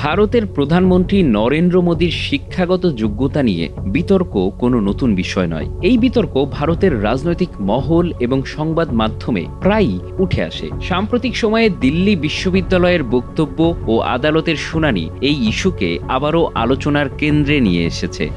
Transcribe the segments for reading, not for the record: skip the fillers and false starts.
ভারতের প্রধানমন্ত্রী নরেন্দ্র মোদীর শিক্ষাগত যোগ্যতা নিয়ে বিতর্ক কোনো নতুন বিষয় নয়। এই বিতর্ক ভারতের রাজনৈতিক মহল এবং সংবাদ মাধ্যমে প্রায়ই উঠে আসে। সাম্প্রতিক সময়ে দিল্লি বিশ্ববিদ্যালয়ের বক্তব্য ও আদালতের শুনানি এই ইস্যুকে আবারও আলোচনার কেন্দ্রে নিয়ে এসেছে।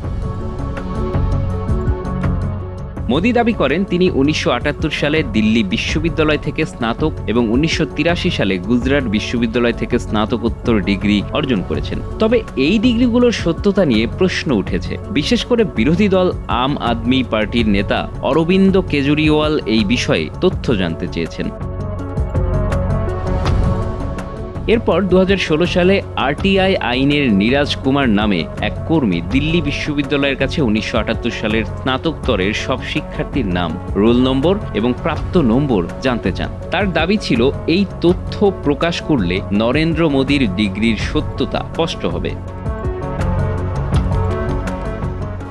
মোদি দাবি করেন তিনি ১৯৭৮ সালে দিল্লি বিশ্ববিদ্যালয় থেকে স্নাতক এবং ১৯৮৩ সালে গুজরাট বিশ্ববিদ্যালয় থেকে স্নাতকোত্তর ডিগ্রি অর্জন করেছেন। তবে এই ডিগ্রিগুলোর সত্যতা নিয়ে প্রশ্ন উঠেছে। বিশেষ করে বিরোধী দল আম আদমি পার্টির নেতা অরবিন্দ কেজরিওয়াল এই বিষয়ে তথ্য জানতে চেয়েছেন। এরপর ২০১৬ সালে আরটিআই আইনের নীরাজ কুমার নামে এক কর্মী দিল্লি বিশ্ববিদ্যালয়ের কাছে ১৯৭৮ সালের স্নাতকোত্তরের সব শিক্ষার্থীর নাম, রোল নম্বর এবং প্রাপ্ত নম্বর জানতে চান। তার দাবি ছিল এই তথ্য প্রকাশ করলে নরেন্দ্র মোদীর ডিগ্রির সত্যতা স্পষ্ট হবে।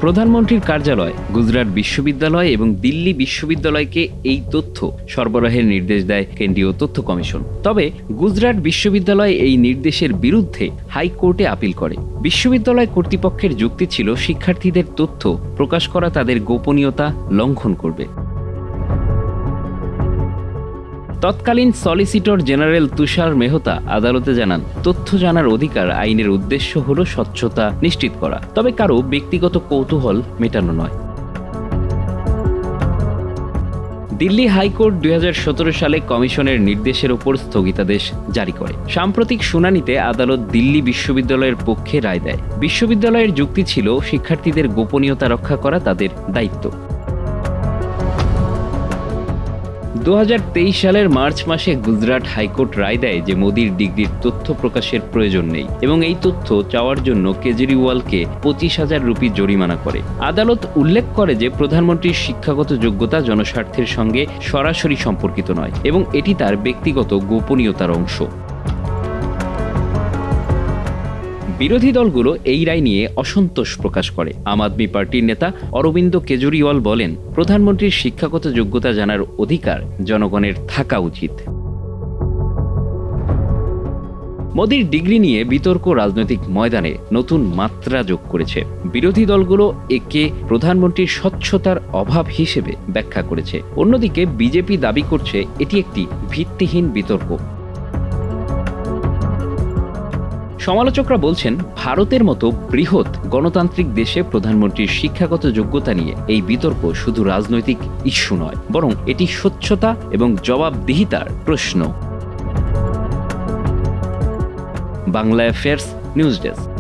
প্রধানমন্ত্রীর কার্যালয়, গুজরাট বিশ্ববিদ্যালয় এবং দিল্লি বিশ্ববিদ্যালয়কে এই তথ্য সরবরাহের নির্দেশ দেয় কেন্দ্রীয় তথ্য কমিশন। তবে গুজরাট বিশ্ববিদ্যালয় এই নির্দেশের বিরুদ্ধে হাইকোর্টে আপিল করে। বিশ্ববিদ্যালয় কর্তৃপক্ষের যুক্তি ছিল শিক্ষার্থীদের তথ্য প্রকাশ করা তাদের গোপনীয়তা লঙ্ঘন করবে। তৎকালীন সলিসিটর জেনারেল তুষার মেহতা আদালতে জানান, তথ্য জানার অধিকার আইনের উদ্দেশ্য হল স্বচ্ছতা নিশ্চিত করা, তবে কারো ব্যক্তিগত কৌতূহল মেটানো নয়। দিল্লি হাইকোর্ট ২০১৭ সালে কমিশনের নির্দেশের উপর স্থগিতাদেশ জারি করে। সাম্প্রতিক শুনানিতে আদালত দিল্লি বিশ্ববিদ্যালয়ের পক্ষে রায় দেয়। বিশ্ববিদ্যালয়ের যুক্তি ছিল শিক্ষার্থীদের গোপনীয়তা রক্ষা করা তাদের দায়িত্ব। ২০২৩ সালের মার্চ মাসে গুজরাট হাইকোর্ট রায় দেয় যে মোদির ডিগ্রির তথ্য প্রকাশের প্রয়োজন নেই এবং এই তথ্য চাওয়ার জন্য কেজরিওয়ালকে ২৫,০০০ রুপি জরিমানা করে। আদালত উল্লেখ করে যে প্রধানমন্ত্রীর শিক্ষাগত যোগ্যতা জনস্বার্থের সঙ্গে সরাসরি সম্পর্কিত নয় এবং এটি তার ব্যক্তিগত গোপনীয়তার অংশ। বিরোধী দলগুলো এই রায় নিয়ে অসন্তোষ প্রকাশ করে। আম আদমি পার্টির নেতা অরবিন্দ কেজরিওয়াল বলেন, প্রধানমন্ত্রীর শিক্ষাগত যোগ্যতা জানার অধিকার জনগণের থাকা উচিত। মোদির ডিগ্রি নিয়ে বিতর্ক রাজনৈতিক ময়দানে নতুন মাত্রা যোগ করেছে। বিরোধী দলগুলো একে প্রধানমন্ত্রীর স্বচ্ছতার অভাব হিসেবে ব্যাখ্যা করেছে। অন্যদিকে বিজেপি দাবি করছে এটি একটি ভিত্তিহীন বিতর্ক। সমালোচকরা বলছেন, ভারতের মতো বৃহৎ গণতান্ত্রিক দেশে প্রধানমন্ত্রীর শিক্ষাগত যোগ্যতা নিয়ে এই বিতর্ক শুধু রাজনৈতিক ইস্যু নয়, বরং এটি স্বচ্ছতা এবং জবাবদিহিতার প্রশ্ন। Bangla affairs news desk.